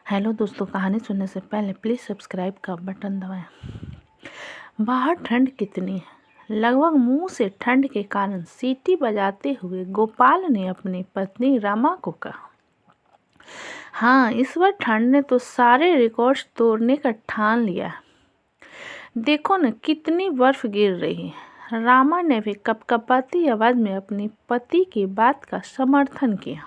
Hello दोस्तों, कहानी सुनने से पहले प्लीज़ सब्सक्राइब का बटन दबाएं। बाहर ठंड कितनी है। लगभग मुंह से ठंड के कारण सीटी बजाते हुए गोपाल ने अपनी पत्नी रमा को कहा, हाँ, इस बार ठंड ने तो सारे रिकॉर्ड्स तोड़ने का ठान लिया है। देखो न कितनी बर्फ गिर रही है। रामा ने भी कपकपाती आवाज़ में अपनी पति की बात का समर्थन किया।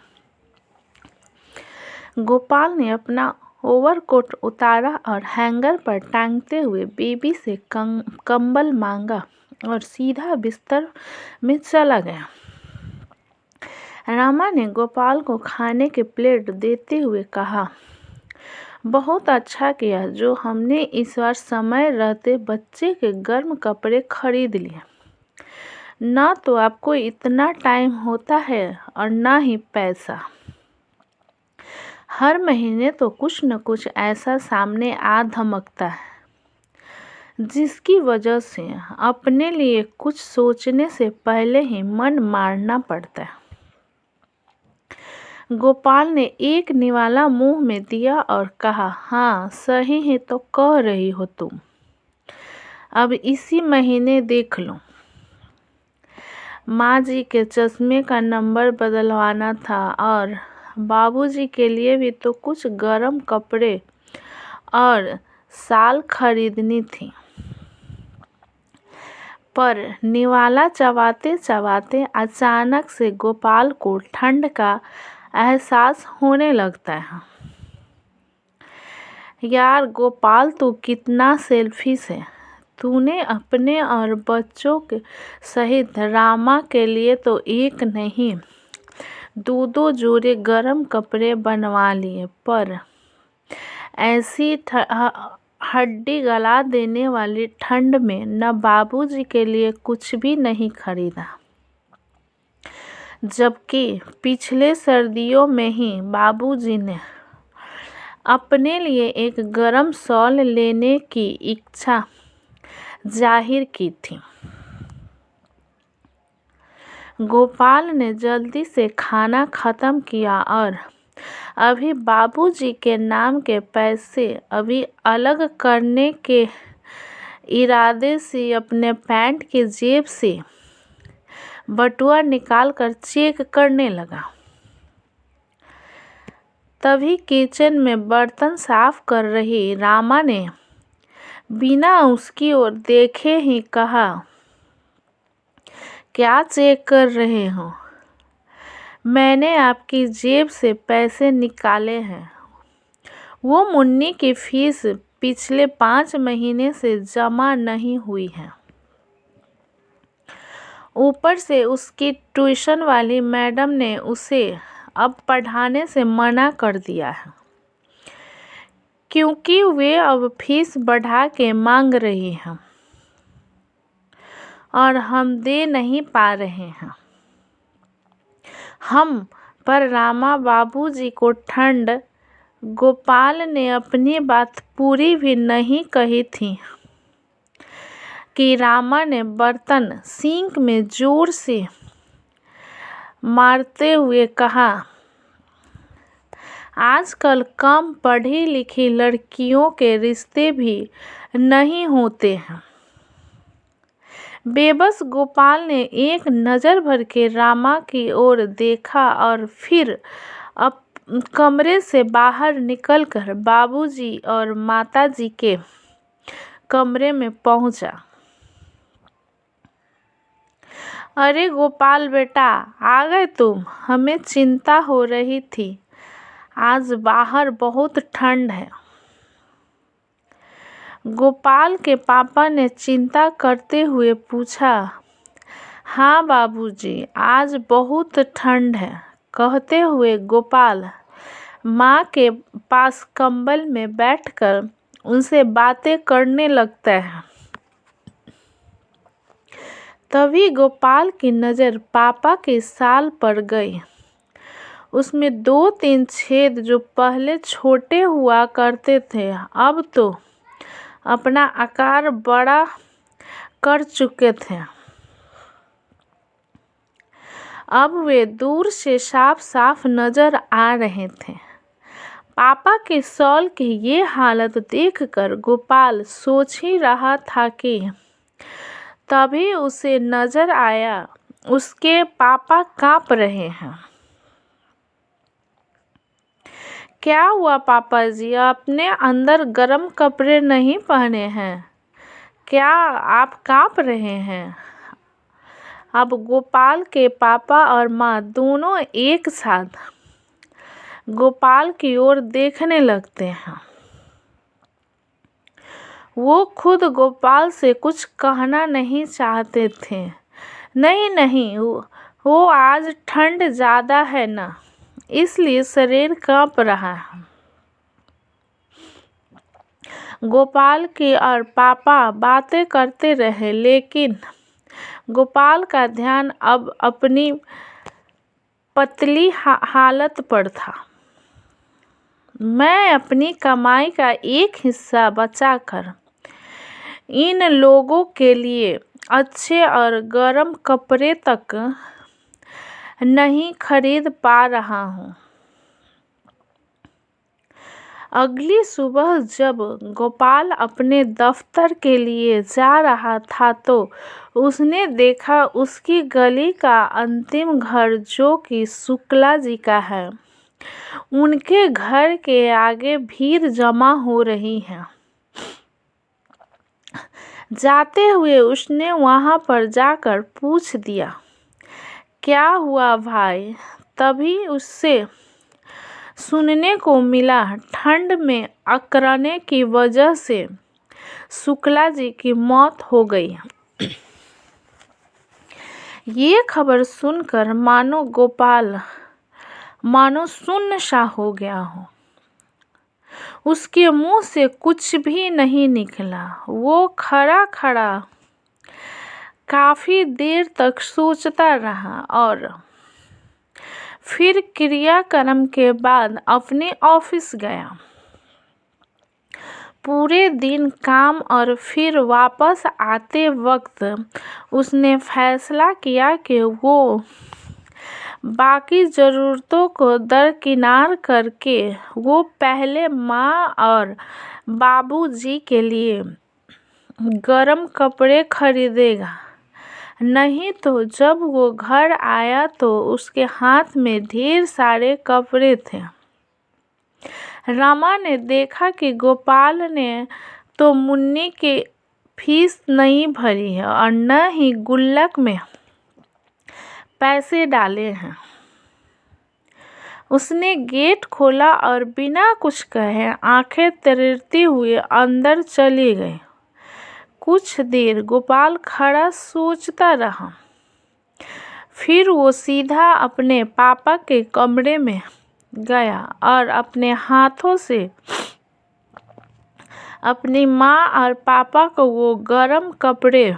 गोपाल ने अपना ओवरकोट उतारा और हैंगर पर टांगते हुए बीबी से कंबल मांगा और सीधा बिस्तर में चला गया। रामा ने गोपाल को खाने की प्लेट देते हुए कहा, बहुत अच्छा किया जो हमने इस बार समय रहते बच्चे के गर्म कपड़े खरीद लिए। ना तो आपको इतना टाइम होता है और ना ही पैसा। हर महीने तो कुछ न कुछ ऐसा सामने आ धमकता है जिसकी वजह से अपने लिए कुछ सोचने से पहले ही मन मारना पड़ता है। गोपाल ने एक निवाला मुंह में दिया और कहा, हाँ सही ही तो कह रही हो तुम। अब इसी महीने देख लो। माँ जी के चश्मे का नंबर बदलवाना था और बाबूजी के लिए भी तो कुछ गर्म कपड़े और साल खरीदनी थी। पर निवाला चबाते चबाते अचानक से गोपाल को ठंड का एहसास होने लगता है। यार गोपाल, तू कितना सेल्फिश है। तूने अपने और बच्चों के सहित रामा के लिए तो एक नहीं दो जोड़े गर्म कपड़े बनवा लिए, पर ऐसी हड्डी गला देने वाली ठंड में न बाबूजी के लिए कुछ भी नहीं खरीदा। जबकि पिछले सर्दियों में ही बाबूजी ने अपने लिए एक गर्म शॉल लेने की इच्छा जाहिर की थी। गोपाल ने जल्दी से खाना खत्म किया और अभी बाबूजी के नाम के पैसे अभी अलग करने के इरादे से अपने पैंट की जेब से बटुआ निकालकर चेक करने लगा। तभी किचन में बर्तन साफ कर रही रामा ने बिना उसकी ओर देखे ही कहा, क्या चेक कर रहे हो? मैंने आपकी जेब से पैसे निकाले हैं। वो मुन्नी की फीस पिछले 5 महीने से जमा नहीं हुई है। ऊपर से उसकी ट्यूशन वाली मैडम ने उसे अब पढ़ाने से मना कर दिया है, क्योंकि वे अब फीस बढ़ा के मांग रही हैं और हम दे नहीं पा रहे हैं। हम पर रामा बाबूजी को ठंड। गोपाल ने अपनी बात पूरी भी नहीं कही थी कि रामा ने बर्तन सिंक में जोर से मारते हुए कहा, आजकल कम पढ़ी लिखी लड़कियों के रिश्ते भी नहीं होते हैं। बेबस गोपाल ने एक नज़र भर के रामा की ओर देखा और फिर अब कमरे से बाहर निकलकर बाबूजी और माताजी के कमरे में पहुंचा। अरे गोपाल बेटा, आ गए तुम। हमें चिंता हो रही थी। आज बाहर बहुत ठंड है। गोपाल के पापा ने चिंता करते हुए पूछा। हाँ बाबूजी, आज बहुत ठंड है, कहते हुए गोपाल माँ के पास कंबल में बैठकर उनसे बातें करने लगता है। तभी गोपाल की नज़र पापा के साल पर गई। उसमें 2-3 छेद जो पहले छोटे हुआ करते थे अब तो अपना आकार बड़ा कर चुके थे। अब वे दूर से साफ साफ नजर आ रहे थे। पापा के शॉल की ये हालत देखकर गोपाल सोच ही रहा था कि तभी उसे नजर आया उसके पापा कांप रहे हैं। क्या हुआ पापा जी, आपने अंदर गर्म कपड़े नहीं पहने हैं क्या, आप कांप रहे हैं? अब गोपाल के पापा और माँ दोनों एक साथ गोपाल की ओर देखने लगते हैं। वो खुद गोपाल से कुछ कहना नहीं चाहते थे। नहीं नहीं, वो आज ठंड ज़्यादा है ना, इसलिए शरीर कांप रहा है। गोपाल की और पापा बातें करते रहे, लेकिन गोपाल का ध्यान अब अपनी पतली हालत पर था। मैं अपनी कमाई का एक हिस्सा बचाकर इन लोगों के लिए अच्छे और गर्म कपड़े तक नहीं खरीद पा रहा हूँ। अगली सुबह जब गोपाल अपने दफ्तर के लिए जा रहा था तो उसने देखा उसकी गली का अंतिम घर, जो कि शुक्ला जी का है, उनके घर के आगे भीड़ जमा हो रही है। जाते हुए उसने वहां पर जाकर पूछ दिया, क्या हुआ भाई? तभी उससे सुनने को मिला, ठंड में अकड़ने की वजह से शुक्ला जी की मौत हो गई। ये खबर सुनकर गोपाल मानो सुन्न सा हो गया हो। उसके मुंह से कुछ भी नहीं निकला। वो खड़ा खड़ा काफी देर तक सोचता रहा और फिर क्रियाक्रम के बाद अपने ऑफिस गया। पूरे दिन काम और फिर वापस आते वक्त उसने फैसला किया कि वो बाकी ज़रूरतों को दरकिनार करके वो पहले माँ और बाबूजी के लिए गर्म कपड़े खरीदेगा। नहीं तो जब वो घर आया तो उसके हाथ में ढेर सारे कपड़े थे। रमा ने देखा कि गोपाल ने तो मुन्नी की फीस नहीं भरी है और न ही गुल्लक में पैसे डाले हैं। उसने गेट खोला और बिना कुछ कहे आंखें तरीरती हुए अंदर चली गई। कुछ देर गोपाल खड़ा सोचता रहा। फिर वो सीधा अपने पापा के कमरे में गया और अपने हाथों से अपनी माँ और पापा को वो गर्म कपड़े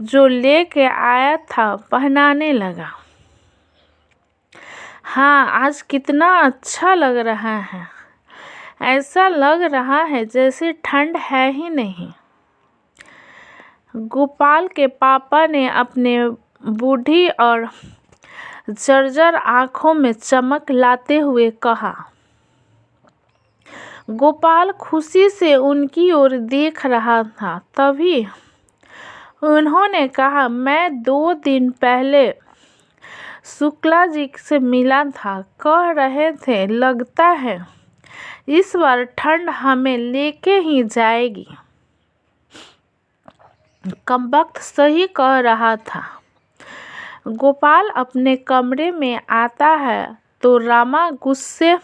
जो लेके आया था पहनाने लगा। हाँ, आज कितना अच्छा लग रहा है। ऐसा लग रहा है जैसे ठंड है ही नहीं। गोपाल के पापा ने अपने बूढ़ी और जर्जर आंखों में चमक लाते हुए कहा। गोपाल खुशी से उनकी ओर देख रहा था। तभी उन्होंने कहा, मैं 2 दिन पहले शुक्ला जी से मिला था, कह रहे थे लगता है इस बार ठंड हमें लेके ही जाएगी। कमबख्त सही कह रहा था। गोपाल अपने कमरे में आता है तो रमा गुस्से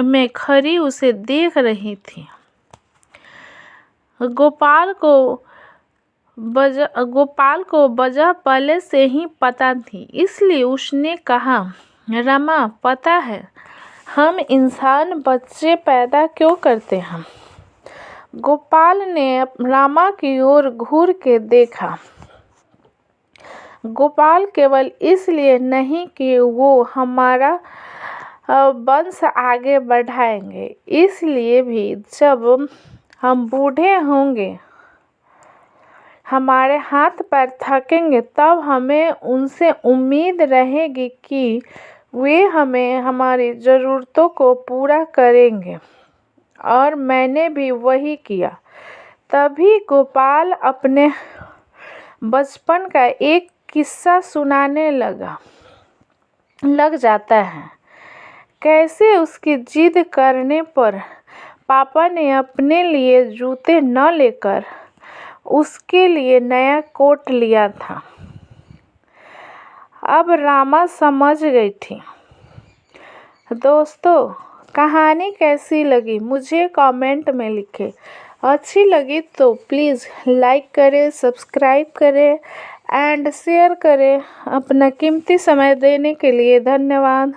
में खड़ी उसे देख रही थी। गोपाल को वजह पहले से ही पता थी, इसलिए उसने कहा, रमा पता है हम इंसान बच्चे पैदा क्यों करते हैं? गोपाल ने रमा की ओर घूर के देखा। गोपाल केवल इसलिए नहीं कि वो हमारा वंश आगे बढ़ाएंगे, इसलिए भी जब हम बूढ़े होंगे, हमारे हाथ पैर थकेंगे, तब हमें उनसे उम्मीद रहेगी कि वे हमें हमारी ज़रूरतों को पूरा करेंगे और मैंने भी वही किया। तभी गोपाल अपने बचपन का एक किस्सा सुनाने लग जाता है। कैसे उसकी जिद करने पर पापा ने अपने लिए जूते न लेकर उसके लिए नया कोट लिया था। अब रामा समझ गई थी। दोस्तों, कहानी कैसी लगी मुझे कमेंट में लिखें। अच्छी लगी तो प्लीज़ लाइक करें, सब्सक्राइब करें एंड शेयर करें। अपना कीमती समय देने के लिए धन्यवाद।